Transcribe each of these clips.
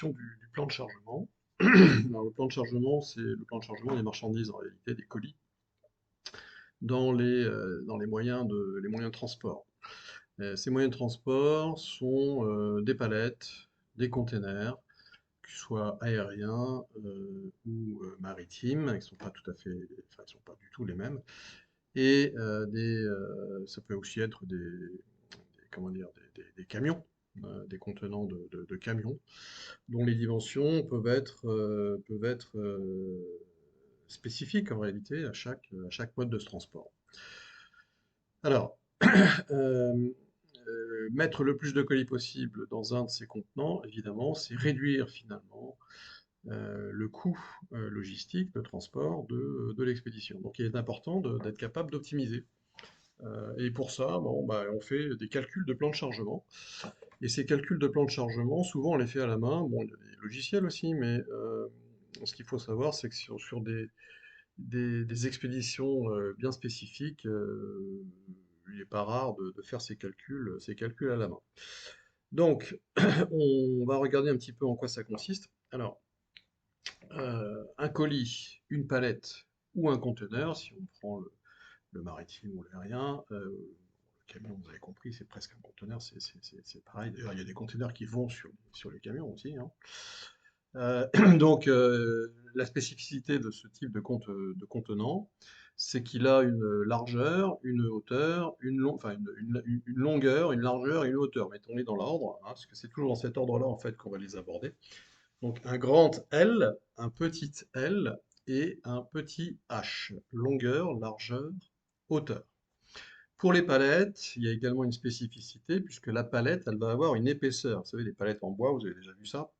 question du plan de chargement. Alors, le plan de chargement, c'est le plan de chargement des marchandises, en réalité, des colis, dans les moyens de transport. Ces moyens de transport sont des palettes, des containers, qu'ils soient aériens ou maritimes, ils ne sont pas tout à fait, enfin, ils sont pas du tout les mêmes. Et ça peut aussi être comment dire, des camions, des contenants de camions, dont les dimensions peuvent être spécifiques en réalité à chaque mode de transport. Alors, euh, mettre le plus de colis possible dans un de ces contenants, évidemment, c'est réduire finalement le coût logistique de transport de l'expédition. Donc il est important d'être capable d'optimiser. Et pour ça, bon, bah, on fait des calculs de plan de chargement. Et ces calculs de plan de chargement, souvent on les fait à la main. Bon, il y a des logiciels aussi, mais ce qu'il faut savoir, c'est que sur des expéditions bien spécifiques, il n'est pas rare de faire ces calculs à la main. Donc, on va regarder un petit peu en quoi ça consiste. Alors, un colis, une palette ou un conteneur, si on prend le maritime ou l'aérien, le camion, vous avez compris, c'est presque un conteneur, c'est pareil. D'ailleurs, il y a des conteneurs qui vont sur les camions aussi, hein. Donc, la spécificité de ce type de contenant, c'est qu'il a une largeur, une hauteur, enfin une longueur, une largeur et une hauteur. Mettons-les dans l'ordre, hein, parce que c'est toujours dans cet ordre-là en fait qu'on va les aborder. Donc un grand L, un petit L et un petit H. Longueur, largeur, hauteur. Pour les palettes, il y a également une spécificité, puisque la palette, elle va avoir une épaisseur. Vous savez, les palettes en bois, vous avez déjà vu ça.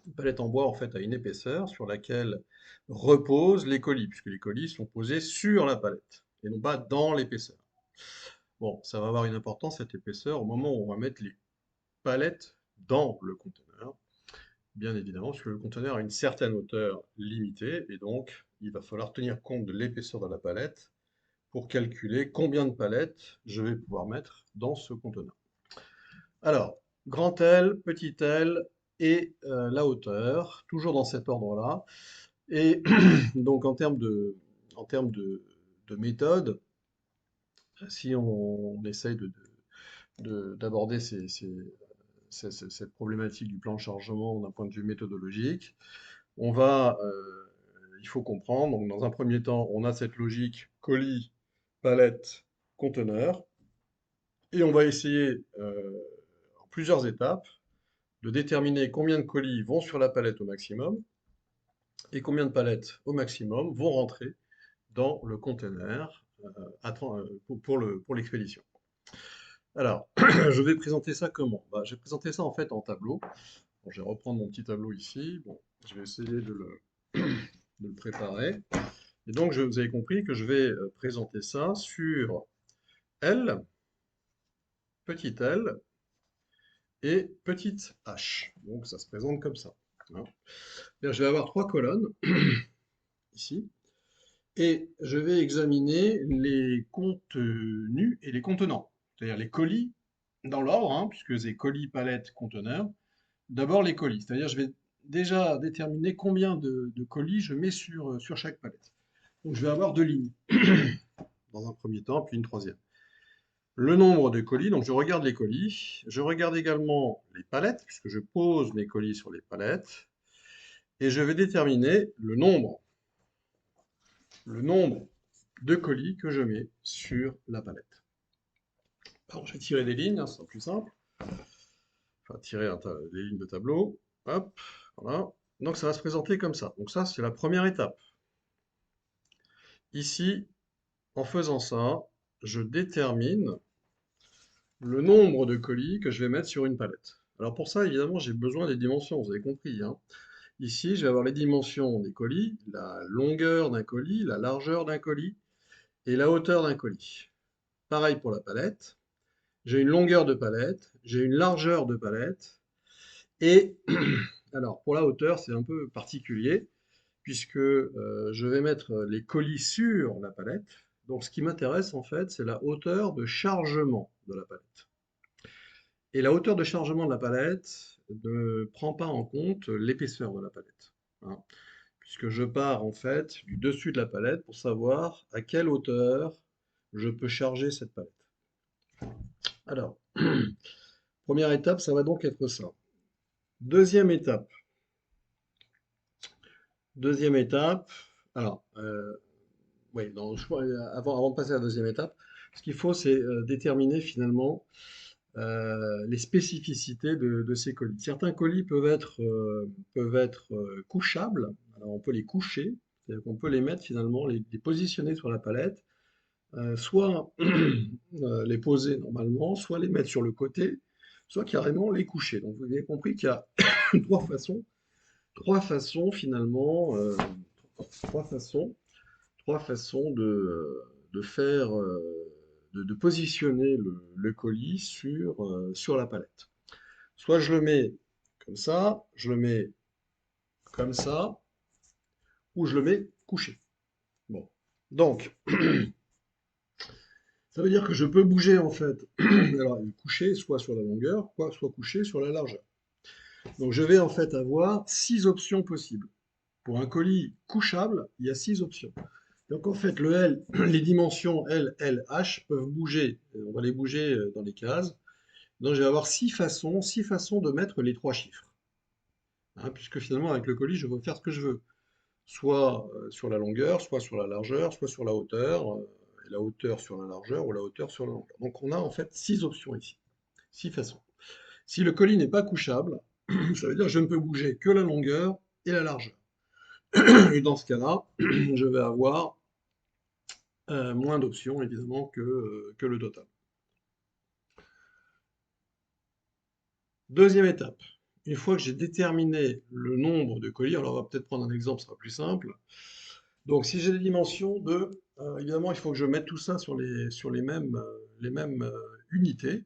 Une palette en bois, en fait, a une épaisseur sur laquelle reposent les colis, puisque les colis sont posés sur la palette, et non pas dans l'épaisseur. Bon, ça va avoir une importance, cette épaisseur, au moment où on va mettre les palettes dans le conteneur, bien évidemment, parce que le conteneur a une certaine hauteur limitée, et donc il va falloir tenir compte de l'épaisseur de la palette pour calculer combien de palettes je vais pouvoir mettre dans ce conteneur. Alors, grand L, petit L et la hauteur, toujours dans cet ordre-là. Et donc en termes de méthode, si on essaye d'aborder cette problématique du plan de chargement d'un point de vue méthodologique, il faut comprendre, donc dans un premier temps, on a cette logique colis, palette, conteneur, et on va essayer en plusieurs étapes de déterminer combien de colis vont sur la palette au maximum et combien de palettes au maximum vont rentrer dans le conteneur pour l'expédition. Alors, je vais présenter ça comment? Bah, je vais présenter ça en fait en tableau. Bon, je vais reprendre mon petit tableau ici. Bon, je vais essayer de le préparer. Et donc, vous avez compris que je vais présenter ça sur L, petit l et petite h. Donc, ça se présente comme ça, hein. Je vais avoir trois colonnes ici. Et je vais examiner les contenus et les contenants, c'est-à-dire les colis dans l'ordre, hein, puisque c'est colis, palette, conteneur. D'abord les colis, c'est-à-dire je vais déjà déterminer combien de colis je mets sur chaque palette. Donc je vais avoir deux lignes dans un premier temps, puis une troisième. Le nombre de colis, donc je regarde les colis, je regarde également les palettes, puisque je pose mes colis sur les palettes, et je vais déterminer le nombre de colis que je mets sur la palette. Alors, je vais tirer des lignes, hein, c'est plus simple. Enfin, tirer des lignes de tableau. Hop, voilà. Donc, ça va se présenter comme ça. Donc, ça, c'est la première étape. Ici, en faisant ça, je détermine le nombre de colis que je vais mettre sur une palette. Alors, pour ça, évidemment, j'ai besoin des dimensions, vous avez compris, hein. Ici, je vais avoir les dimensions des colis, la longueur d'un colis, la largeur d'un colis et la hauteur d'un colis. Pareil pour la palette. J'ai une longueur de palette, j'ai une largeur de palette, et alors pour la hauteur c'est un peu particulier, puisque je vais mettre les colis sur la palette. Donc ce qui m'intéresse en fait c'est la hauteur de chargement de la palette. Et la hauteur de chargement de la palette, ne prend pas en compte l'épaisseur de la palette, hein, puisque je pars en fait du dessus de la palette pour savoir à quelle hauteur je peux charger cette palette. Alors, première étape, ça va donc être ça. Deuxième étape. Deuxième étape. Alors, oui, avant de passer à la deuxième étape, ce qu'il faut, c'est déterminer finalement les spécificités de ces colis. Certains colis peuvent être couchables. Alors, on peut les coucher, c'est-à-dire qu'on peut les mettre finalement, les positionner sur la palette, soit les poser normalement, soit les mettre sur le côté, soit carrément les coucher. Donc, vous avez compris qu'il y a trois façons finalement, trois façons, trois façons de faire, de positionner le colis sur la palette. Soit je le mets comme ça, je le mets comme ça, ou je le mets couché. Bon. Donc, ça veut dire que je peux bouger en fait, alors couché soit sur la longueur, soit couché sur la largeur. Donc je vais en fait avoir 6 options possibles. Pour un colis couchable, il y a 6 options. Donc en fait, les dimensions L, L, H peuvent bouger. On va les bouger dans les cases. Donc je vais avoir 6 façons de mettre les 3 chiffres, hein, puisque finalement avec le colis, je peux faire ce que je veux. Soit sur la longueur, soit sur la largeur, soit sur la hauteur, et la hauteur sur la largeur ou la hauteur sur la longueur. Donc on a en fait 6 options ici, 6 façons. Si le colis n'est pas couchable, ça veut dire que je ne peux bouger que la longueur et la largeur. Et dans ce cas-là, je vais avoir moins d'options évidemment que le total. Deuxième étape, une fois que j'ai déterminé le nombre de colis, alors on va peut-être prendre un exemple, ce sera plus simple. Donc si j'ai des dimensions évidemment il faut que je mette tout ça sur les mêmes unités.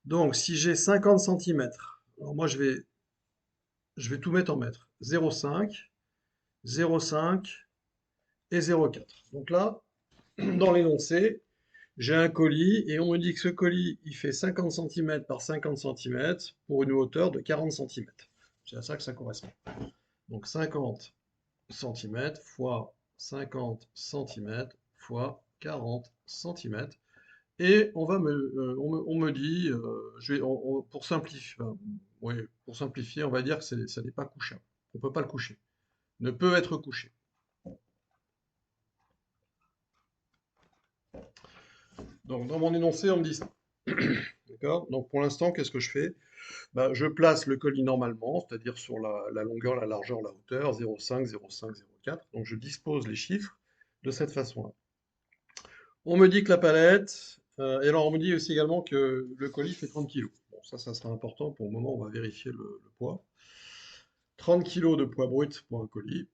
Donc si j'ai 50 centimètres, alors moi je vais tout mettre en mètres. 0,5, 0,5 et 0,4. Donc là, dans l'énoncé, j'ai un colis et on me dit que ce colis, il fait 50 cm par 50 cm pour une hauteur de 40 cm. C'est à ça que ça correspond. Donc 50 cm fois 50 cm fois 40 cm. Et on me dit, pour simplifier, on va dire que ça n'est pas couchable. On ne peut pas le coucher. Ne peut être couché. Donc dans mon énoncé, on me dit ça. D'accord? Donc pour l'instant, qu'est-ce que je fais? Ben, je place le colis normalement, c'est-à-dire sur la longueur, la largeur, la hauteur, 0,5, 0,5, 0,4. Donc je dispose les chiffres de cette façon-là. On me dit que la palette, et alors on me dit aussi également que le colis fait 30 kg. Bon, ça sera important. Pour le moment, on va vérifier le poids. 30 kg de poids brut pour un colis.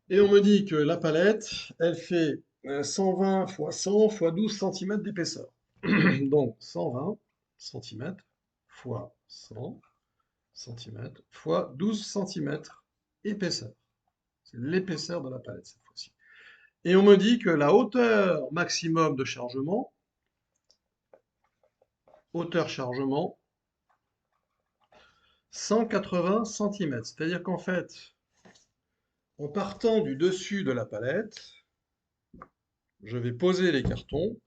Et on me dit que la palette, elle fait 120 fois 100 fois 12 cm d'épaisseur. Donc 120 cm fois 100 cm fois 12 cm épaisseur. C'est l'épaisseur de la palette cette fois-ci. Et on me dit que la hauteur maximum de chargement, hauteur chargement, 180 cm. C'est-à-dire qu'en fait, en partant du dessus de la palette, je vais poser les cartons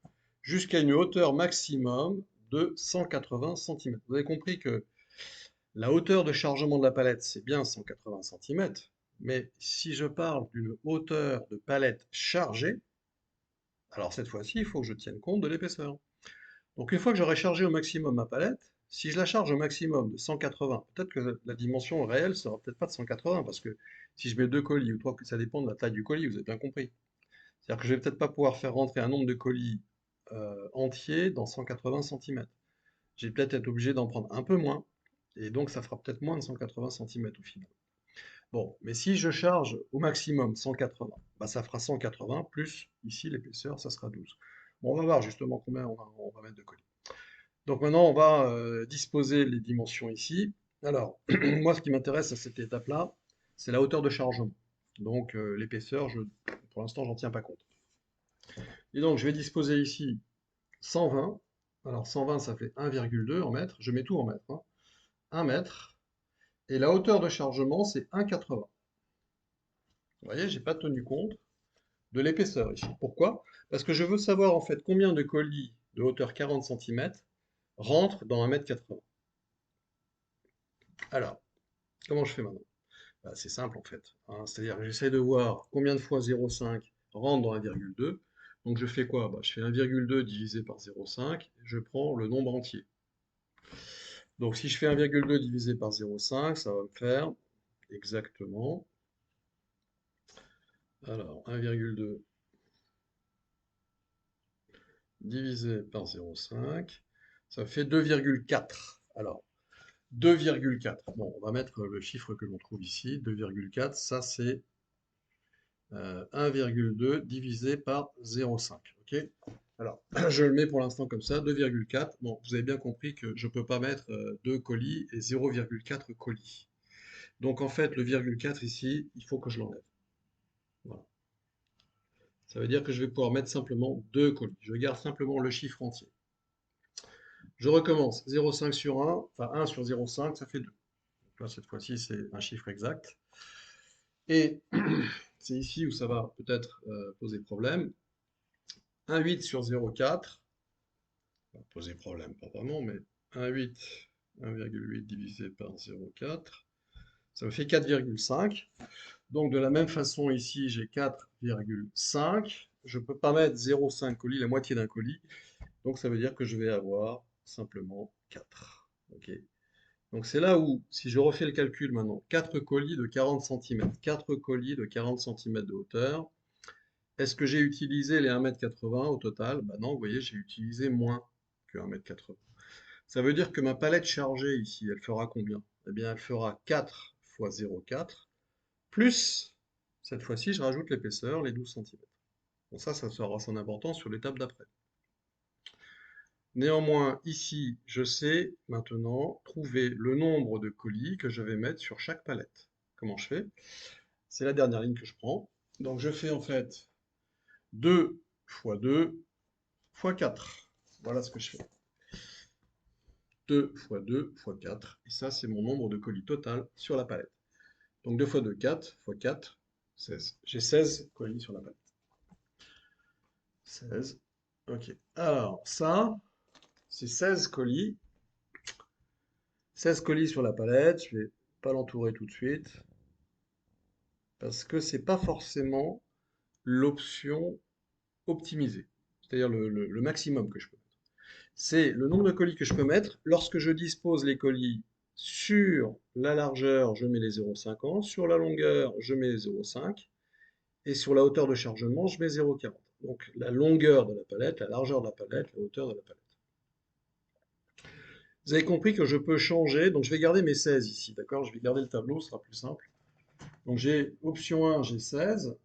jusqu'à une hauteur maximum de 180 cm. Vous avez compris que la hauteur de chargement de la palette, c'est bien 180 cm, mais si je parle d'une hauteur de palette chargée, alors cette fois-ci, il faut que je tienne compte de l'épaisseur. Donc une fois que j'aurai chargé au maximum ma palette, si je la charge au maximum de 180, peut-être que la dimension réelle sera peut-être pas de 180, parce que si je mets 2 colis ou 3, ça dépend de la taille du colis, vous avez bien compris. C'est-à-dire que je vais peut-être pas pouvoir faire rentrer un nombre de colis entier dans 180 cm. Je vais peut-être être obligé d'en prendre un peu moins, et donc ça fera peut-être moins de 180 cm au final. Bon, mais si je charge au maximum 180, bah ça fera 180 plus ici l'épaisseur, ça sera 12. Bon, on va voir justement combien on va mettre de colis. Donc maintenant, on va disposer les dimensions ici. Alors, moi, ce qui m'intéresse à cette étape-là, c'est la hauteur de chargement. Donc, l'épaisseur, pour l'instant, j'en tiens pas compte. Et donc, je vais disposer ici 120. Alors 120, ça fait 1,2 en mètres. Je mets tout en mètres, hein. 1 mètre. Et la hauteur de chargement, c'est 1,80. Vous voyez, j'ai pas tenu compte de l'épaisseur ici. Pourquoi? Parce que je veux savoir en fait combien de colis de hauteur 40 cm rentrent dans 1,80 m. Alors, comment je fais maintenant? Bah, c'est simple en fait, hein. C'est-à-dire que j'essaie de voir combien de fois 0,5 rentre dans 1,2. Donc je fais quoi? Bah, je fais 1,2 divisé par 0,5, je prends le nombre entier. Donc si je fais 1,2 divisé par 0,5, ça va me faire exactement, alors 1,2 divisé par 0,5, ça fait 2,4. Alors 2,4. Bon, on va mettre le chiffre que l'on trouve ici, 2,4, ça c'est 1,2 divisé par 0,5. Ok? Alors, je le mets pour l'instant comme ça, 2,4. Bon, vous avez bien compris que je ne peux pas mettre 2 colis et 0,4 colis. Donc en fait, le virgule 4 ici, il faut que je l'enlève. Voilà. Ça veut dire que je vais pouvoir mettre simplement 2 colis. Je garde simplement le chiffre entier. Je recommence. 0,5 sur 1, enfin 1 sur 0,5, ça fait 2. Donc là, cette fois-ci, c'est un chiffre exact. Et c'est ici où ça va peut-être poser problème. 1,8 sur 0,4, ça va poser problème, pas vraiment, mais 1,8 divisé par 0,4, ça me fait 4,5. Donc de la même façon ici, j'ai 4,5. Je ne peux pas mettre 0,5 colis, la moitié d'un colis. Donc ça veut dire que je vais avoir simplement 4. Ok. Donc c'est là où, si je refais le calcul maintenant, 4 colis de 40 cm, 4 colis de 40 cm de hauteur, est-ce que j'ai utilisé les 1,80 m au total? Bah non, vous voyez, j'ai utilisé moins que 1,80 m. Ça veut dire que ma palette chargée ici, elle fera combien? Eh bien, elle fera 4 fois 0,4, plus, cette fois-ci, je rajoute l'épaisseur, les 12 cm. Bon, ça sera son importance sur l'étape d'après. Néanmoins, ici, je sais maintenant trouver le nombre de colis que je vais mettre sur chaque palette. Comment je fais? C'est la dernière ligne que je prends. Donc je fais en fait 2 fois 2 fois 4. Voilà ce que je fais. 2 fois 2 fois 4. Et ça, c'est mon nombre de colis total sur la palette. Donc 2 fois 2, 4 fois 4, 16. J'ai 16 colis sur la palette. 16. Ok. Alors, ça, c'est 16 colis. 16 colis sur la palette. Je vais pas l'entourer tout de suite. Parce que c'est pas forcément l'option optimisée. C'est-à-dire le maximum que je peux mettre. C'est le nombre de colis que je peux mettre. Lorsque je dispose les colis sur la largeur, je mets les 0,50. Sur la longueur, je mets les 0,5. Et sur la hauteur de chargement, je mets 0,40. Donc la longueur de la palette, la largeur de la palette, la hauteur de la palette. Vous avez compris que je peux changer, donc je vais garder mes 16 ici, d'accord? Je vais garder le tableau, ce sera plus simple. Donc j'ai option 1, j'ai 16.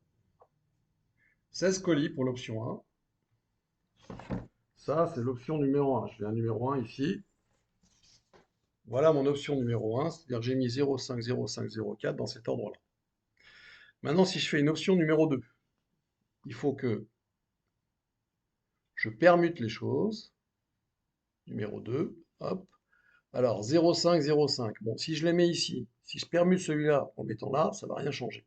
16 colis pour l'option 1. Ça, c'est l'option numéro 1. Je fais un numéro 1 ici. Voilà mon option numéro 1, c'est-à-dire que j'ai mis 0,5, 0,5, 0,4 dans cet ordre-là. Maintenant, si je fais une option numéro 2, il faut que je permute les choses. Numéro 2, hop. Alors, 0,5, 0,5. Bon, si je les mets ici, si je permute celui-là en le mettant là, ça ne va rien changer.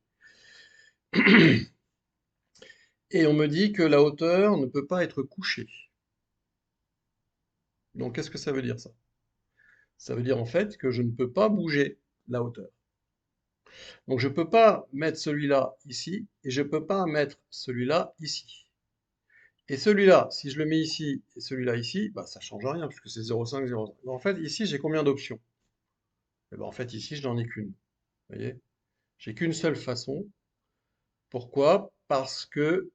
Et on me dit que la hauteur ne peut pas être couchée. Donc, qu'est-ce que ça veut dire ça? Ça veut dire en fait que je ne peux pas bouger la hauteur. Donc, je ne peux pas mettre celui-là ici et je ne peux pas mettre celui-là ici. Et celui-là, si je le mets ici et celui-là ici, bah, ça ne change rien puisque c'est 0,5, 0,5. En fait, ici, j'ai combien d'options? Eh ben, en fait, ici, je n'en ai qu'une. Vous voyez? J'ai qu'une seule façon. Pourquoi? Parce que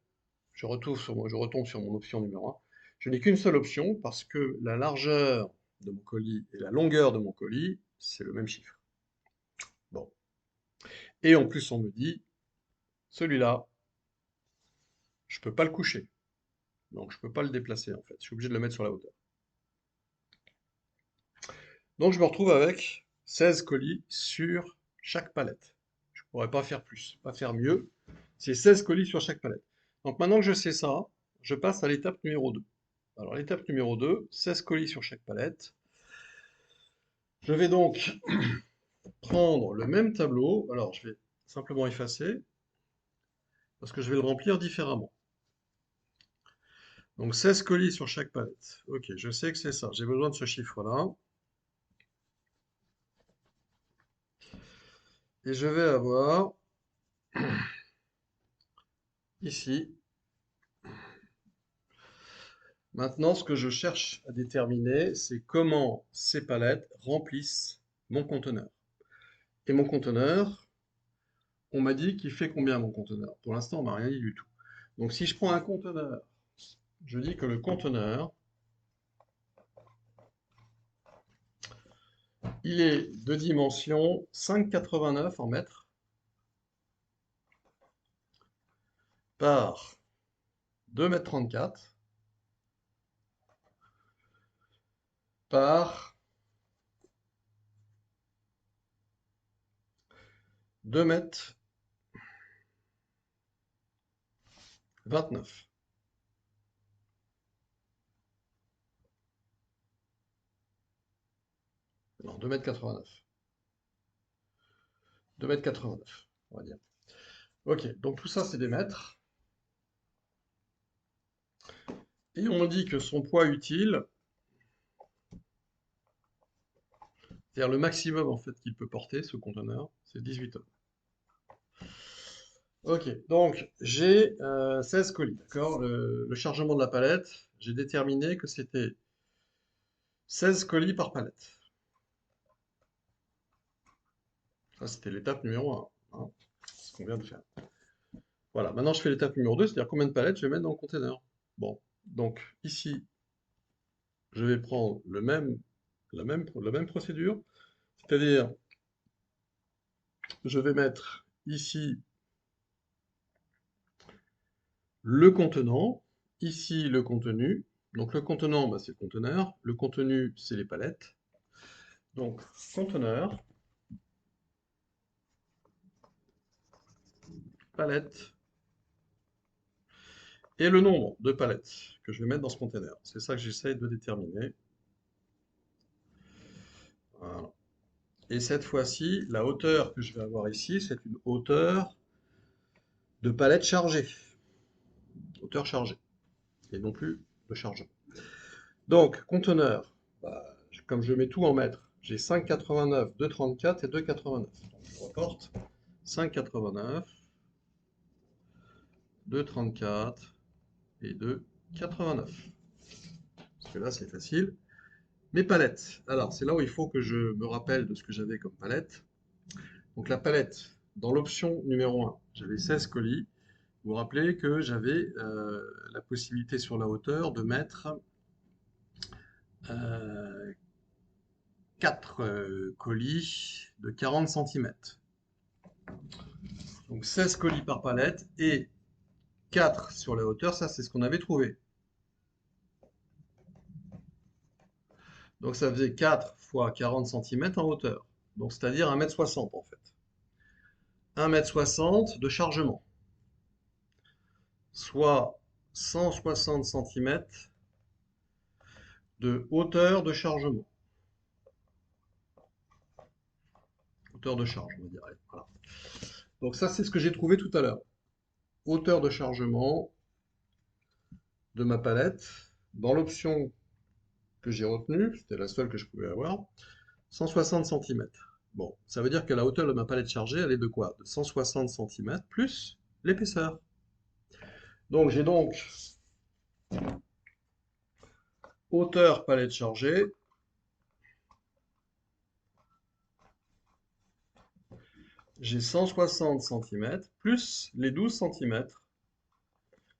je retombe sur mon option numéro 1. Je n'ai qu'une seule option parce que la largeur de mon colis et la longueur de mon colis, c'est le même chiffre. Bon. Et en plus, on me dit, celui-là, je ne peux pas le coucher. Donc, je ne peux pas le déplacer, en fait. Je suis obligé de le mettre sur la hauteur. Donc, je me retrouve avec 16 colis sur chaque palette. Je ne pourrais pas faire plus, pas faire mieux. C'est 16 colis sur chaque palette. Donc, maintenant que je sais ça, je passe à l'étape numéro 2. Alors, l'étape numéro 2, 16 colis sur chaque palette. Je vais donc prendre le même tableau. Alors, je vais simplement effacer parce que je vais le remplir différemment. Donc 16 colis sur chaque palette. Ok, je sais que c'est ça. J'ai besoin de ce chiffre-là. Et je vais avoir ici. Maintenant, ce que je cherche à déterminer, c'est comment ces palettes remplissent mon conteneur. Et mon conteneur, on m'a dit qu'il fait combien mon conteneur? Pour l'instant, on m'a rien dit du tout. Donc si je prends un conteneur, je dis que le conteneur, il est de dimension 5,89 en mètres par 2,34 m par 2,29 m. Non, 2,89 m. 2,89 m, on va dire. Ok, donc tout ça, c'est des mètres. Et on dit que son poids utile, c'est-à-dire le maximum en fait qu'il peut porter, ce conteneur, c'est 18 tonnes. Ok, donc j'ai 16 colis, d'accord? Le chargement de la palette, j'ai déterminé que c'était 16 colis par palette. Ça, c'était l'étape numéro 1, hein, ce qu'on vient de faire. Voilà, maintenant je fais l'étape numéro 2, c'est-à-dire combien de palettes je vais mettre dans le conteneur. Bon, donc ici, je vais prendre la même procédure, c'est-à-dire je vais mettre ici le contenant, ici le contenu. Donc le contenant, bah, c'est le conteneur, le contenu, c'est les palettes. Donc conteneur, palette, et le nombre de palettes que je vais mettre dans ce conteneur. C'est ça que j'essaie de déterminer. Voilà. Et cette fois-ci, la hauteur que je vais avoir ici, c'est une hauteur de palette chargée. Hauteur chargée. Et non plus de chargement. Donc, conteneur, bah, comme je mets tout en mètres, j'ai 5,89, 2,34 et 2,89. Donc, je reporte 5,89, 2,34 et 2,89. Parce que là, c'est facile. Mes palettes. Alors, c'est là où il faut que je me rappelle de ce que j'avais comme palette. Donc, la palette, dans l'option numéro 1, j'avais 16 colis. Vous vous rappelez que j'avais la possibilité sur la hauteur de mettre 4 colis de 40 cm. Donc 16 colis par palette et 4 sur la hauteur, ça c'est ce qu'on avait trouvé. Donc ça faisait 4 fois 40 cm en hauteur. Donc c'est-à-dire 1,60 m en fait. 1,60 m de chargement. Soit 160 cm de hauteur de chargement. Hauteur de charge, on va dire. Voilà. Donc ça c'est ce que j'ai trouvé tout à l'heure. Hauteur de chargement de ma palette. Dans l'option que j'ai retenue, c'était la seule que je pouvais avoir, 160 cm. Bon, ça veut dire que la hauteur de ma palette chargée, elle est de quoi? De 160 cm plus l'épaisseur. Donc j'ai donc hauteur palette chargée j'ai 160 cm plus les 12 cm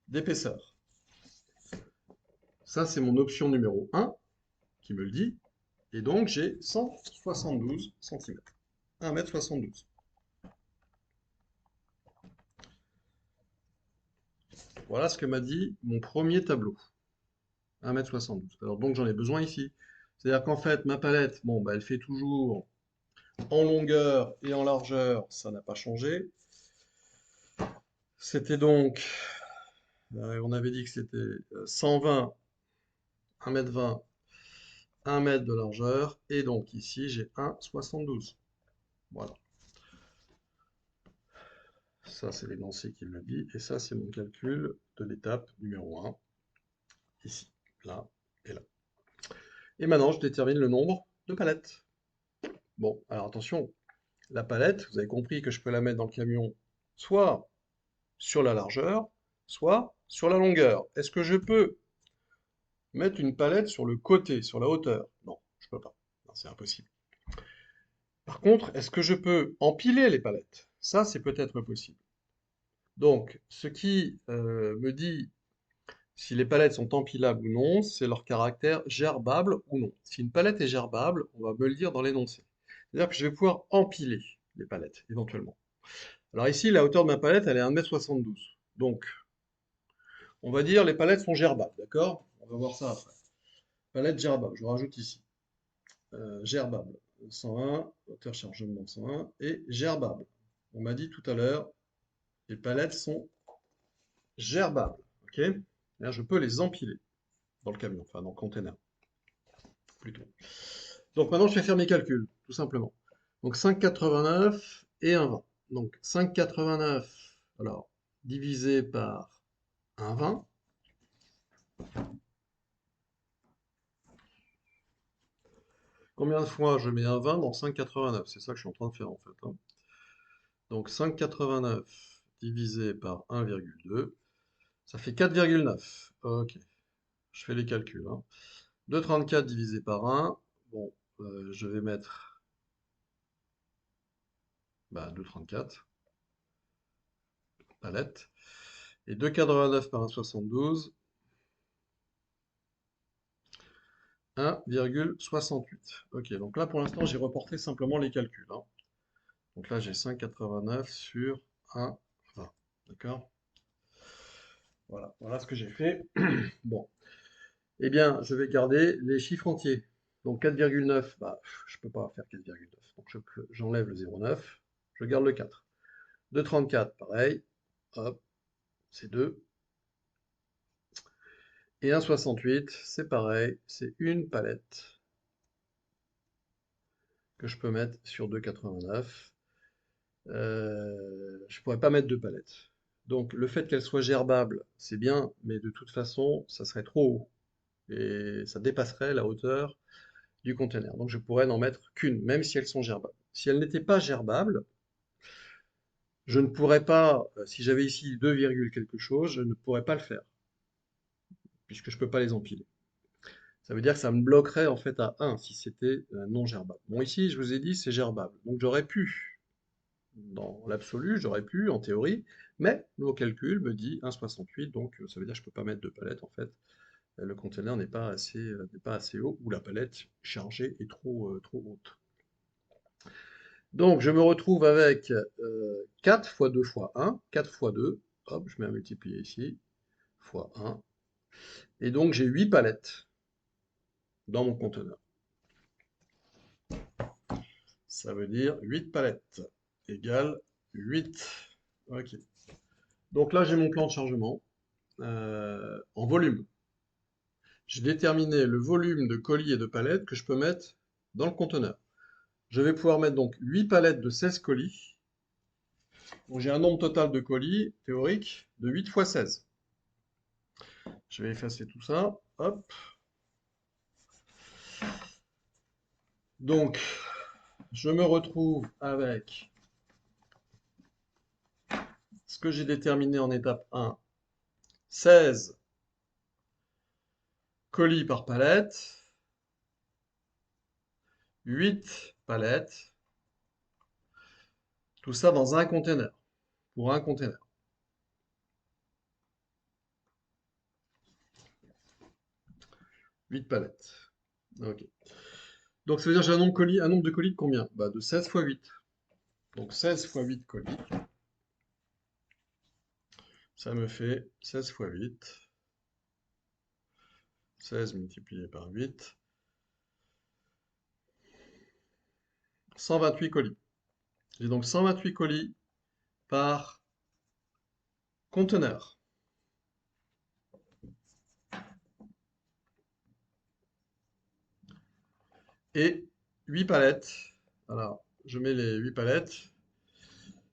d'épaisseur. Ça, c'est mon option numéro 1 qui me le dit. Et donc, j'ai 172 cm. 1,72 m. Voilà ce que m'a dit mon premier tableau. 1,72 m. Alors donc, j'en ai besoin ici. C'est-à-dire qu'en fait, ma palette, bon, bah, elle fait toujours en longueur et en largeur, ça n'a pas changé. C'était donc, on avait dit que c'était 120 1,20 m, 1 mètre de largeur, et donc ici j'ai 1,72 m. Voilà. Ça, c'est l'énoncé qui me le dit, et ça, c'est mon calcul de l'étape numéro 1, ici, là et là. Et maintenant, je détermine le nombre de palettes. Bon, alors attention, la palette, vous avez compris que je peux la mettre dans le camion soit sur la largeur, soit sur la longueur. Est-ce que je peux mettre une palette sur le côté, sur la hauteur? Non, je peux pas. Non, c'est impossible. Par contre, est-ce que je peux empiler les palettes? Ça, c'est peut-être possible. Donc, ce qui me dit si les palettes sont empilables ou non, c'est leur caractère gerbable ou non. Si une palette est gerbable, on va me le dire dans l'énoncé. C'est-à-dire que je vais pouvoir empiler les palettes, éventuellement. Alors ici, la hauteur de ma palette, elle est 1,72 m. Donc, on va dire les palettes sont gerbables, d'accord? On va voir ça après. Palette gerbable, je rajoute ici. Gerbable, 101, hauteur chargement 101, et gerbable. On m'a dit tout à l'heure, les palettes sont gerbables, ok? Là, je peux les empiler dans le camion, enfin dans le container, plutôt. Donc maintenant, je vais faire mes calculs, tout simplement. Donc 5,89 et 1,20. Donc 5,89, alors, divisé par 1,20. Combien de fois je mets un 20 dans 5,89? C'est ça que je suis en train de faire en fait, hein. Donc 5,89 divisé par 1,2, ça fait 4,9. Ok, je fais les calculs, hein. 2,34 divisé par 1, bon, je vais mettre 2,34, palette. Et 2,89 par 1,72, 1,68. Ok, donc là pour l'instant j'ai reporté simplement les calculs, hein. Donc là j'ai 5,89 sur 1,20. D'accord? Voilà, voilà ce que j'ai fait. Bon, eh bien, je vais garder les chiffres entiers. Donc 4,9, je ne peux pas faire 4,9. Donc j'enlève le 0,9, je garde le 4. 2,34, pareil. Hop, c'est 2. Et 1,68, c'est pareil, c'est une palette que je peux mettre sur 2,89. Je pourrais pas mettre deux palettes. Donc le fait qu'elle soit gerbable, c'est bien, mais de toute façon, ça serait trop haut. Et ça dépasserait la hauteur du conteneur. Donc je pourrais n'en mettre qu'une, même si elles sont gerbables. Si elles n'étaient pas gerbables, je ne pourrais pas, si j'avais ici 2, quelque chose, je ne pourrais pas le faire, puisque je ne peux pas les empiler. Ça veut dire que ça me bloquerait en fait à 1 si c'était non gerbable. Bon, ici, je vous ai dit, c'est gerbable. Donc j'aurais pu, dans l'absolu, j'aurais pu, en théorie, mais mon calcul me dit 1,68, donc ça veut dire que je ne peux pas mettre deux palettes en fait. Le conteneur n'est pas assez haut, ou la palette chargée est trop haute. Donc, je me retrouve avec 4 fois 2 fois 1, 4 fois 2, hop, je mets un multiplié ici, fois 1. Et donc, j'ai 8 palettes dans mon conteneur. Ça veut dire 8 palettes égale 8. Ok. Donc là, j'ai mon plan de chargement en volume. J'ai déterminé le volume de colis et de palettes que je peux mettre dans le conteneur. Je vais pouvoir mettre donc 8 palettes de 16 colis. Donc j'ai un nombre total de colis théorique de 8 fois 16. Je vais effacer tout ça. Hop. Donc, je me retrouve avec ce que j'ai déterminé en étape 1, 16 colis par palette, 8 palettes, tout ça dans un conteneur, pour un conteneur. Huit palettes. Ok. Donc ça veut dire que j'ai un nombre de colis de combien? De 16 fois 8. Donc 16 fois 8 colis, ça me fait 16 fois 8. 16 multiplié par 8. 128 colis. J'ai donc 128 colis par conteneur. et 8 palettes. Alors, je mets les 8 palettes,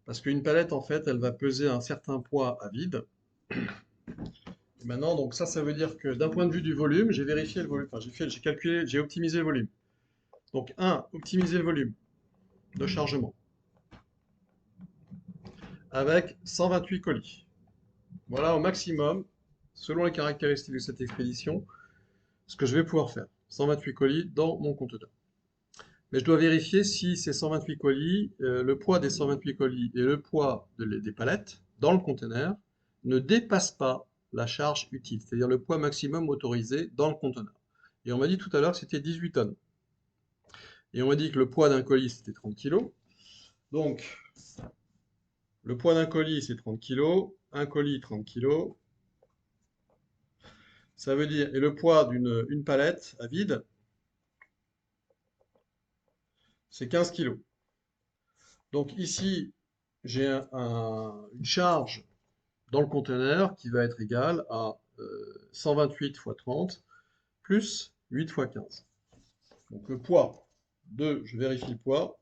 parce qu'une palette, en fait, elle va peser un certain poids à vide. Et maintenant, donc ça veut dire que d'un point de vue du volume, j'ai vérifié le volume, enfin, j'ai calculé, j'ai optimisé le volume. Donc, optimiser le volume de chargement avec 128 colis. Voilà au maximum, selon les caractéristiques de cette expédition, ce que je vais pouvoir faire. 128 colis dans mon conteneur. Mais je dois vérifier si ces 128 colis, le poids des 128 colis et le poids des palettes dans le conteneur ne dépassent pas la charge utile, c'est-à-dire le poids maximum autorisé dans le conteneur. Et on m'a dit tout à l'heure que c'était 18 tonnes. Et on m'a dit que le poids d'un colis c'était 30 kg. Donc, le poids d'un colis c'est 30 kg, un colis 30 kg. Ça veut dire, et le poids d'une palette à vide, c'est 15 kg. Donc ici, j'ai une charge dans le conteneur qui va être égale à 128 fois 30 plus 8 fois 15. Donc le poids je vérifie le poids.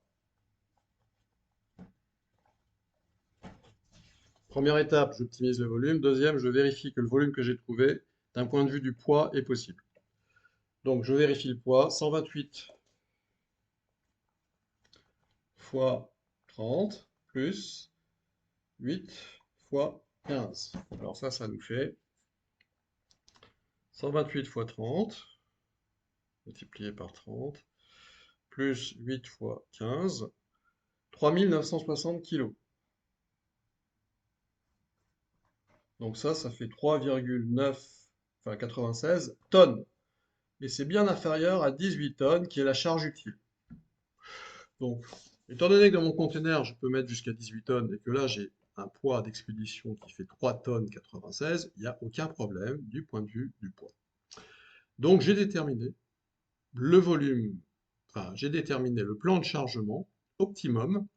Première étape, j'optimise le volume. Deuxième, je vérifie que le volume que j'ai trouvé, d'un point de vue du poids, est possible. Donc je vérifie le poids, 128 fois 30 plus 8 fois 15. Alors ça nous fait 128 fois 30, multiplié par 30, plus 8 fois 15, 3960 kg. Donc ça fait 3,9, enfin 96 tonnes. Et c'est bien inférieur à 18 tonnes, qui est la charge utile. Donc, étant donné que dans mon conteneur, je peux mettre jusqu'à 18 tonnes, et que là, j'ai un poids d'expédition qui fait 3 tonnes 96, il n'y a aucun problème du point de vue du poids. Donc, j'ai déterminé le volume, enfin, j'ai déterminé le plan de chargement optimum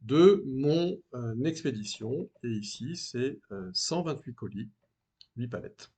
de mon expédition. Et ici, c'est 128 colis, 8 palettes.